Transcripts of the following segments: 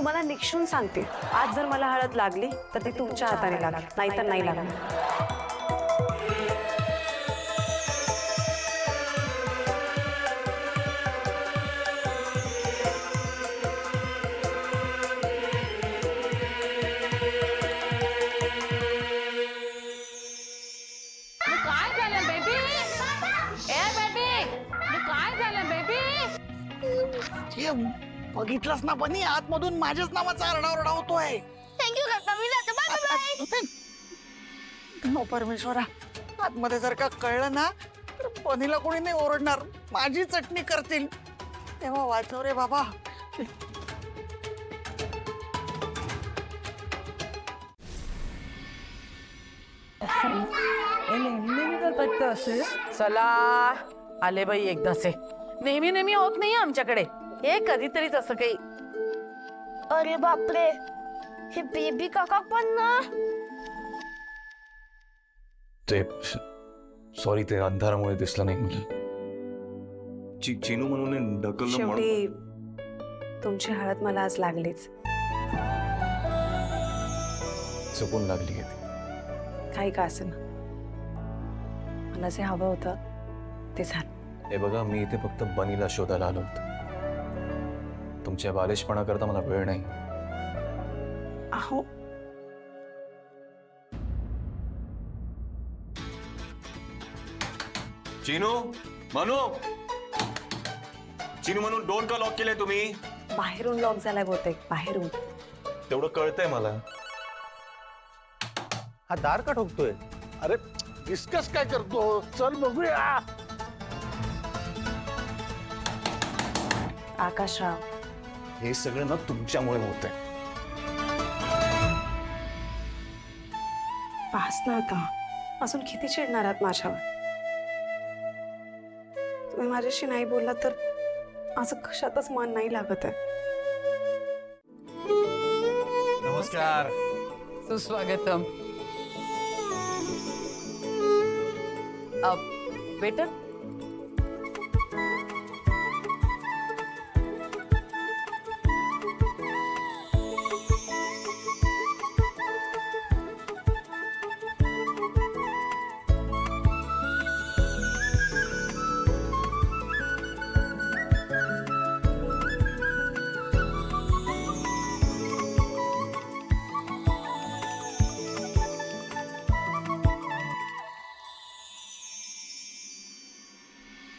तुम्हाला निक्षून सांगते, आज जर मला हळद लागली तर ती तुमच्या हाताने लागली, नाहीतर नाही लागली. काय झालं बेबी? ए बेबी, काय झालं बेबी? हे बघितलंस ना बनी, आतमधून माझ्याच नावाचा आरडाओरडा होतोय. थँक्यू काका, मी जातो. Bye bye. नो परमेश्वरा, आतमध्ये जर का कळलं ना तर बनीला कोणी नाही ओरडणार, माझी चटणी करतील. तेव्हा वाचव रे बाबा. चला आले बाई एकदाचे. नेहमी नेहमी होत नाही आमच्याकडे हे, कधीतरीच असं काही. अरे बापरे, हे बेबी काका पण ना. ते सॉरी, ते अंधारामुळे दिसलं नाही मला. चिनू म्हणून ढकललं शेवटी तुमची हळद मला आज लागलीच. चुकून लागली आहे ती. काही का असेल, मला जे हवं होतं ते झालं. हे बघा, मी इथे फक्त बनीला शोधायला आलो होतो. तुमच्या बालिशपणा करता मला वेळ नाही. अहो, चिनू म्हणू, चिनू म्हणून डोर का लॉक केलंय तुम्ही? बाहेरून लॉक झालाय बहुतेक, बाहेरून. तेवढं कळतंय मला. हा दार का ठोकतोय? अरे डिस्कस काय करतो, चल बघूया. आकाशराव, हे सगळं ना तुमच्यामुळे होतंय. पास ना आता, अजून किती चिडणार आहात माझ्यावर? तुम्ही माझ्याशी नाही बोलला तर असं कशातच मन नाही लागत आहे. नमस्कार. सुस्वागतम. Waiter,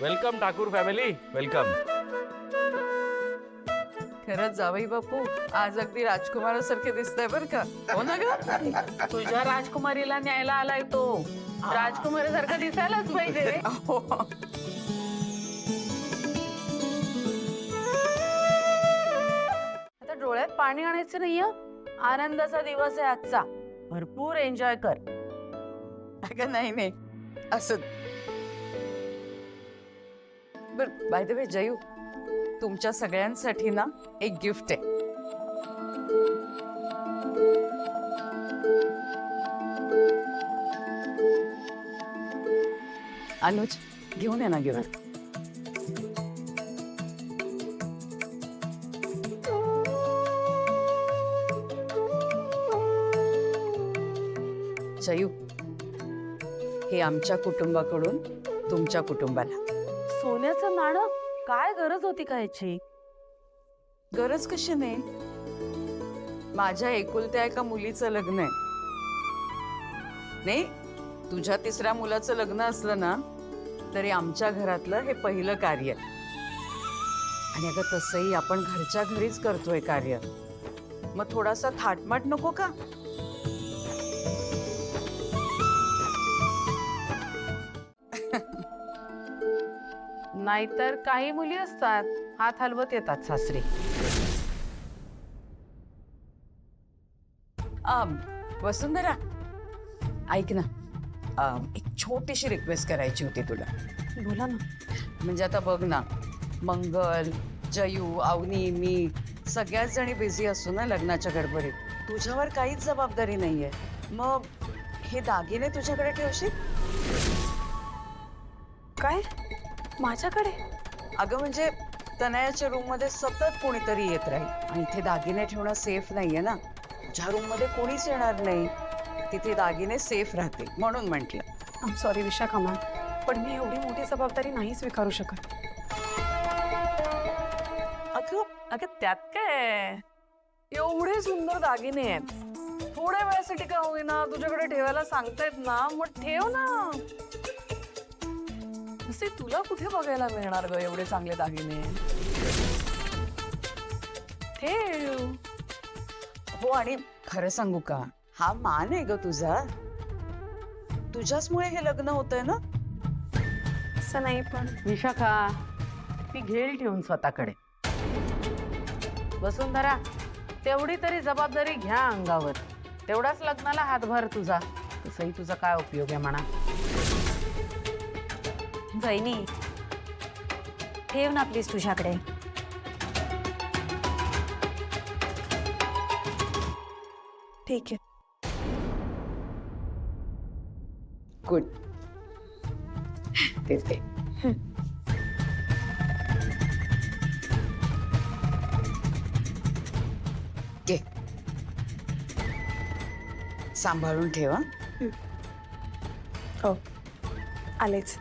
welcome Thakur family, welcome. खरंच जावई बापू आज अगदी राजकुमारासारखे दिसतंय बर का. हो ना ग, तुझ्या राजकुमारीला न्यायला आलाय तो. राजकुमारीसारखा दिसायलाच पाहिजे. आता डोळ्यात पाणी आणायचं नाहीये. आनंदाचा दिवस आहे आजचा, भरपूर एन्जॉय कर. अगं नाही नाही असं. बर, बाय द वे जयू, तुमच्या सगळ्यांसाठी ना एक गिफ्ट आहे. अनुज, घेऊन ये ना गिफ्ट. जयू, हे आमच्या कुटुंबाकडून तुमच्या कुटुंबाला. सोन्याचं नाणं, काय गरज होती का याची? गरज कशी नाही? माझ्या एकुलत्या एका मुलीचं लग्न आहे. नाही, तुझ्या तिसऱ्या मुलाचं लग्न असलं ना तरी आमच्या घरातलं हे पहिलं कार्य. आणि अगं तसंही आपण घरच्या घरीच करतोय कार्य, मग थोडासा थाटमाट नको का? नाहीतर काही मुली असतात हात हलवत येतात सासरी. वसुंधरा, ऐक ना, एक छोटीशी रिक्वेस्ट करायची होती तुला. बोला ना. म्हणजे आता बघ ना, मंगल, जयू, अवनी, मी सगळ्याच जणी बिझी असू ना लग्नाच्या गडबडीत. तुझ्यावर काहीच जबाबदारी नाहीये. मग हे दागिने तुझ्याकडे ठेवशील? काय? माझ्याकडे? अगं म्हणजे तनयाच्या रूम मध्ये सतत कोणीतरी येत राहील आणि इथे दागिने ठेवणं सेफ नाहीये ना. ज्या रूम मध्ये कोणीच येणार नाही तिथे दागिने सेफ राहतील म्हणून म्हटलं. आम सॉरी विशाखा मॅम, पण मी एवढी मोठी जबाबदारी नाही स्वीकारू शकत. अगं अगं त्यात काय, एवढे सुंदर दागिने आहेत, थोड्या वेळासाठी का होईना तुझ्याकडे ठेवायला सांगतायत ना, मग ठेव ना. तसे तुला कुठे बघायला मिळणार ग एवढे चांगले दागिने. ठेव. हो आणि खरं सांगू का, हा मान आहे ग तुझा, तुझ्याचमुळे हे लग्न होतंय ना. असं नाही पण विशाखा ती घेईल ठेवून स्वतःकडे. वसुंधरा तेवढी तरी जबाबदारी घ्या अंगावर. तेवढाच लग्नाला हातभार तुझा. तसंही तुझा काय उपयोग आहे म्हणा. वहिनी ठेव ना प्लीज तुझ्याकडे. ठीक आहे. गुड. ते घे. सांभाळून ठेवा. हो आलेच.